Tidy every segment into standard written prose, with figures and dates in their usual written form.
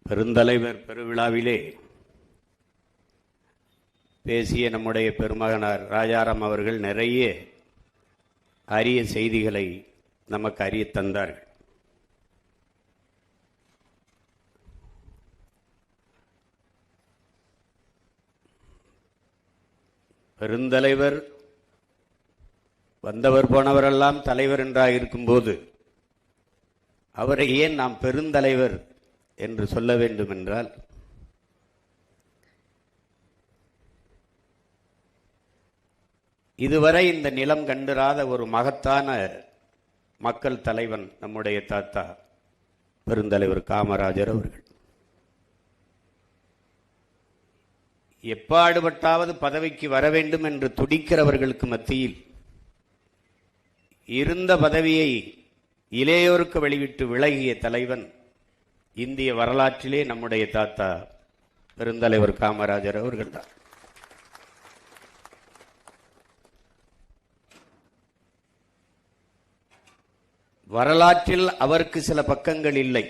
பெருந்தலைவர் பெருவிழாவிலே பேசிய நம்முடைய பெருமகனார் ராஜாராம் அவர்கள் நிறைய அரிய செய்திகளை நமக்கு அறிய தந்தார்கள். பெருந்தலைவர் வந்தவர் போனவரெல்லாம் தலைவர் என்றாக இருக்கும்போது அவரை ஏன் நாம் பெருந்தலைவர் என்று சொல்ல வேண்டும் என்றால், இதுவரை இந்த நிலம் கண்டிராத ஒரு மகத்தான மக்கள் தலைவன் நம்முடைய தாத்தா பெருந்தலைவர் காமராஜர் அவர்கள். எப்பாடுபட்டாவது பதவிக்கு வர வேண்டும் என்று துடிக்கிறவர்களுக்கு மத்தியில் இருந்த பதவியை இளையோருக்கு வெளிவிட்டு விலகிய தலைவன் இந்திய வரலாற்றிலே நம்முடைய தாத்தா பெருந்தலைவர் காமராஜர் அவர்கள் தான். வரலாற்றில் அவருக்கு சில பக்கங்கள் இல்லை,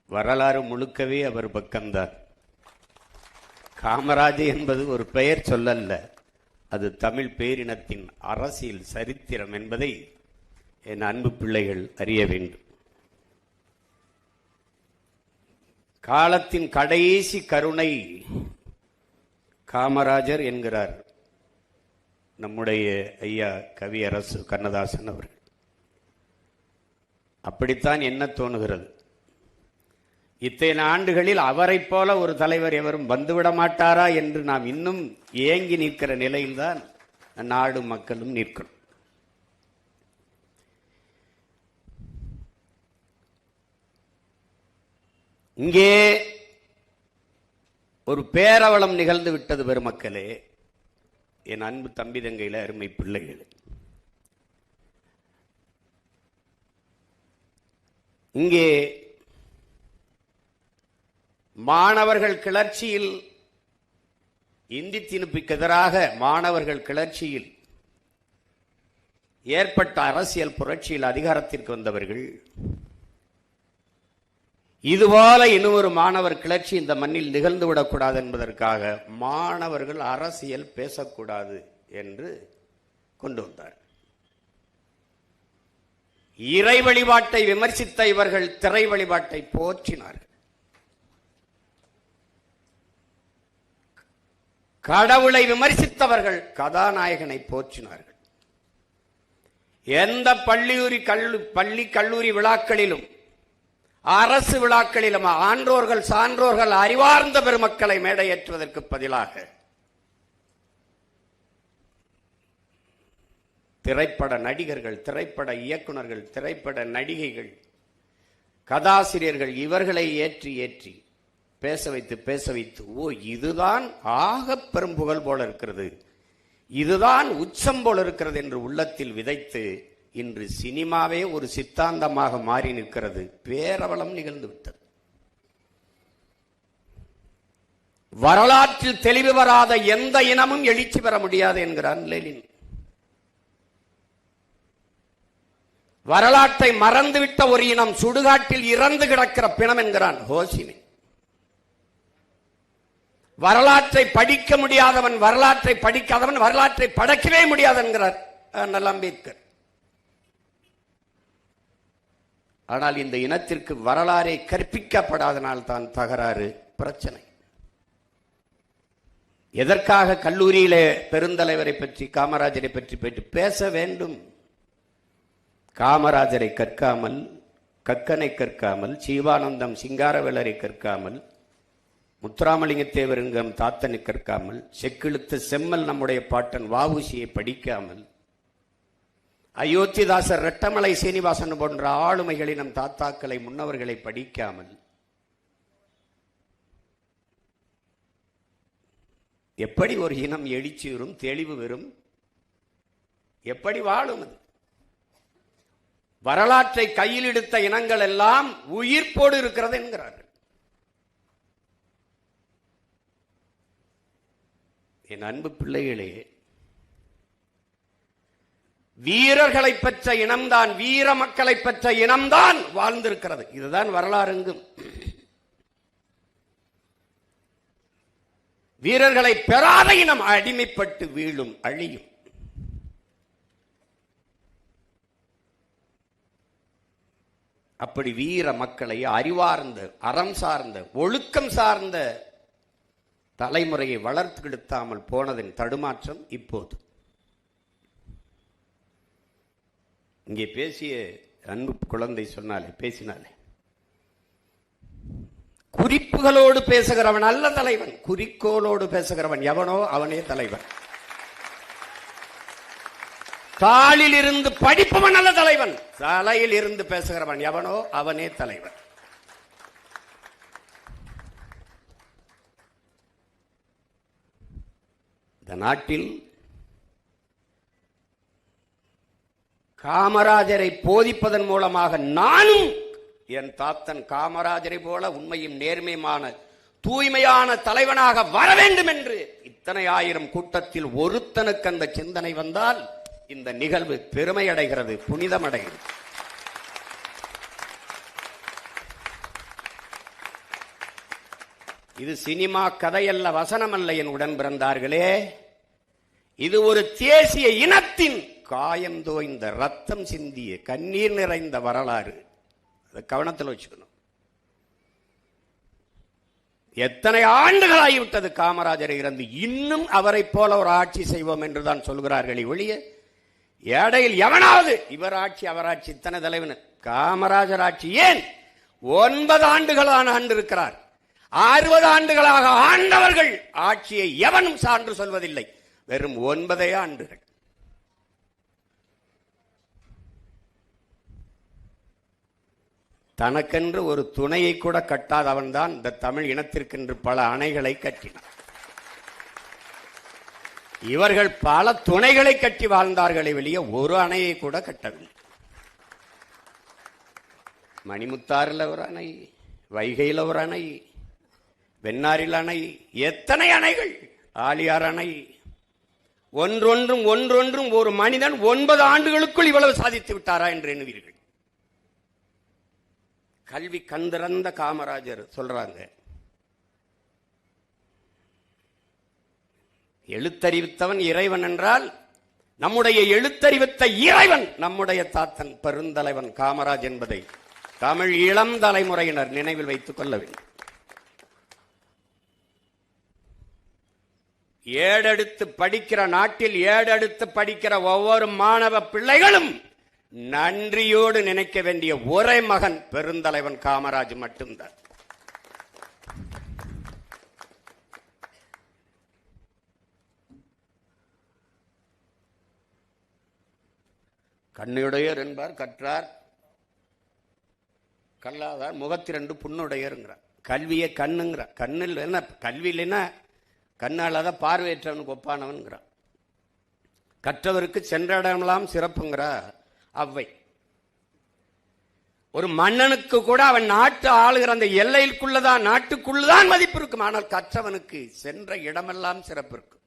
வரலாறு முழுக்கவே அவர் பக்கம்தான். காமராஜ் என்பது ஒரு பெயர் சொல்லல்ல, அது தமிழ் பேரினத்தின் அரசியல் சரித்திரம் என்பதை என் அன்பு பிள்ளைகள் அறிய வேண்டும். காலத்தின் கடைசி கருணை காமராஜர் என்கிறார் நம்முடைய ஐயா கவியரசு கண்ணதாசன் அவர்கள். அப்படித்தான் என்ன தோணுகிறது, இத்தனை ஆண்டுகளில் அவரை போல ஒரு தலைவர் எவரும் வந்துவிட மாட்டாரா என்று நாம் இன்னும் ஏங்கி நிற்கிற நிலையில்தான் நாடும் மக்களும் நிற்கிறோம். இங்கே ஒரு பேரவலம் நிகழ்ந்து விட்டது பெருமக்களே, என் அன்பு தம்பி தங்கையில அருமை பிள்ளைகளே. இங்கே மாணவர்கள் கிளர்ச்சியில், இந்தி திணிப்புக்கு எதிராக மாணவர்கள் கிளர்ச்சியில் ஏற்பட்ட அரசியல் புரட்சியில் அதிகாரத்திற்கு வந்தவர்கள், இதுபோல இன்னும் ஒரு மாணவர் கிளர்ச்சி இந்த மண்ணில் நிகழ்ந்துவிடக்கூடாது என்பதற்காக மாணவர்கள் அரசியல் பேசக்கூடாது என்று கொண்டு வந்தார். இறை வழிபாட்டை விமர்சித்த இவர்கள் திரை வழிபாட்டை போற்றினார்கள். கடவுளை விமர்சித்தவர்கள் கதாநாயகனை போற்றினார்கள். எந்த பள்ளி கல்லூரி விழாக்களிலும் அரசு விழாக்களிலும் ஆன்றோர்கள் சான்றோர்கள் அறிவார்ந்த பெருமக்களை மேடையேற்றுவதற்கு பதிலாக திரைப்பட நடிகர்கள், திரைப்பட இயக்குநர்கள், திரைப்பட நடிகைகள், கதாசிரியர்கள் இவர்களை ஏற்றி பேச வைத்து ஓ இதுதான் ஆக பெரும் புகழ் போல இருக்கிறது, இதுதான் உச்சம் போல இருக்கிறது என்று உள்ளத்தில் விதைத்து இன்று சினிமாவே ஒரு சித்தாந்தமாக மாறி நிற்கிறது. பேரவலம் நிகழ்ந்து விட்டது. வரலாற்றில் தெளிவு வராத எந்த இனமும் எழுச்சி பெற முடியாது என்கிறான் லெனின். வரலாற்றை மறந்துவிட்ட ஒரு இனம் சுடுகாட்டில் இறந்து கிடக்கிற பிணம் என்கிறான் ஹோசிமி. வரலாற்றை படிக்க முடியாதவன், வரலாற்றை படிக்காதவன் வரலாற்றை படைக்கவே முடியாது என்கிறார் அண்ணல் அம்பேத்கர். ஆனால் இந்த இனத்திற்கு வரலாறை கற்பிக்கப்படாதனால் தான் தகராறு, பிரச்சனை. எதற்காக கல்லூரியிலே பெருந்தலைவரை பற்றி, காமராஜரை பற்றி பேச வேண்டும்? காமராஜரை கற்காமல், கக்கனை கற்காமல், ஜீவானந்தம் சிங்காரவேலரை கற்காமல், முத்துராமலிங்கத்தேவருங்கம் தாத்தனை கற்காமல், செக்கிழுத்த செம்மல் நம்முடைய பாட்டன் வஉசியை படிக்காமல், அயோத்திதாசர் ரெட்டமலை சீனிவாசன் போன்ற ஆளுமைகளை நம் தாத்தாக்களை முன்னவர்களை படிக்காமல் எப்படி ஒரு இனம் எழுச்சி வரும், தெளிவு வரும், எப்படி வாழும்? அது வரலாற்றை கையில் எடுத்த இனங்கள் எல்லாம் உயிர்ப்போடு இருக்கிறது என்கிறார்கள். என் அன்பு பிள்ளைகளே, வீரர்களை பெற்ற இனம்தான், வீர மக்களை பெற்ற இனம்தான் வாழ்ந்திருக்கிறது. இதுதான் வரலாறுங்கும். வீரர்களை பெறாத இனம் அடிமைப்பட்டு வீழும், அழியும். அப்படி வீர மக்களை, அறிவார்ந்த, அறம் சார்ந்த, ஒழுக்கம் சார்ந்த தலைமுறையை வளர்த்தெடுத்தாமல் போனதின் தடுமாற்றம் இப்போது. இங்கே பேசிய அன்பு குழந்தை பேசினாலே குறிப்புகளோடு பேசுகிறவன் அல்ல தலைவன், குறிக்கோளோடு பேசுகிறவன் எவனோ அவனே தலைவன். தாளில் இருந்து படிப்பவன் அல்ல தலைவன், தலையில் இருந்து பேசுகிறவன் எவனோ அவனே தலைவன். இந்த நாட்டில் காமராஜரை போதிப்பதன் மூலமாக நானும் என் தாத்தன் காமராஜரை போல உண்மையும் நேர்மையுமான தூய்மையான தலைவனாக வர வேண்டும் என்று இத்தனை ஆயிரம் கூட்டத்தில் ஒருத்தனுக்கு அந்த சிந்தனை வந்தால் இந்த நிகழ்வு பெருமை அடைகிறது, புனிதம் அடைகிறது. இது சினிமா கதையல்ல, வசனம் அல்ல என் உடன் பிறந்தார்களே. இது ஒரு தேசிய இனத்தின் காயந்தோய்ந்த, ரத்தம் சிந்திய, கண்ணீர் நிறைந்த வரலாறு. அதை கவனத்தில் வச்சுக்கணும். எத்தனை ஆண்டுகள் ஆகிவிட்டது காமராஜரை இறந்து, இன்னும் அவரை போல ஒரு ஆட்சி செய்வோம் என்றுதான் சொல்கிறார்களே ஒழிய, ஏடையில் எவனாவது இவர் ஆட்சி அவர் ஆட்சி இத்தனை தலைவன் காமராஜர் ஆட்சி ஏன் 9 ஆண்டுகளான ஆண்டு இருக்கிறார். 60 ஆண்டுகளாக ஆண்டவர்கள் ஆட்சியை எவனும் சான்று சொல்வதில்லை. வெறும் 9 ஆண்டுகள். தனக்கென்று ஒரு துணையை கூட கட்டாதவன் தான் இந்த தமிழ் இனத்திற்கென்று பல அணைகளை கட்டினார். இவர்கள் பல துணைகளை கட்டி வாழ்ந்தார்களே வெளியே ஒரு அணையை கூட கட்டவில்லை. மணிமுத்தாறில் ஒரு அணை, வைகையில் ஒரு அணை, வெண்ணாரில் அணை, எத்தனை அணைகள், ஆலியார் அணை. ஒன்றொன்றும் ஒரு மனிதன் 9 ஆண்டுகளுக்குள் இவ்வளவு சாதித்து விட்டாரா என்று எண்ணுவீர்கள். கல்வி கந்திறந்த காமராஜர் சொல்றாங்க, எழுத்தறிவித்தவன் இறைவன் என்றால் நம்முடைய எழுத்தறிவித்த இறைவன் நம்முடைய தாத்தன் பெருந்தலைவன் காமராஜ் என்பதை தமிழ் இளம் தலைமுறையினர் நினைவில் வைத்துக் கொள்ள வேண்டும். ஏடெடுத்து படிக்கிற நாட்டில் ஏடெடுத்து படிக்கிற ஒவ்வொரு மாணவ பிள்ளைகளும் நன்றியோடு நினைக்க வேண்டிய ஒரே மகன் பெருந்தலைவன் காமராஜ் மட்டும்தான். கண்ணுடையர் என்பார் கற்றார், கல்லாதார் முகத்திரண்டு புண்ணுடையருங்கிறார். கல்வியை கண்ணுங்கிறார். கண்ணில் என்ன கல்வி இல்லைன்னா கண்ணாலாத பார்வையற்றவனுக்கு ஒப்பானவன்கிறார். கற்றவருக்கு சென்ற இடமெல்லாம் சிறப்புங்கிறார் அவ்வை. ஒரு மன்னனுக்கு கூட அவன் நாட்டு ஆளுகிற அந்த எல்லைக்குள்ளதான், நாட்டுக்குள்ளதான் மதிப்பு இருக்கும். ஆனால் கற்றவனுக்கு சென்ற இடமெல்லாம் சிறப்பு இருக்கும்.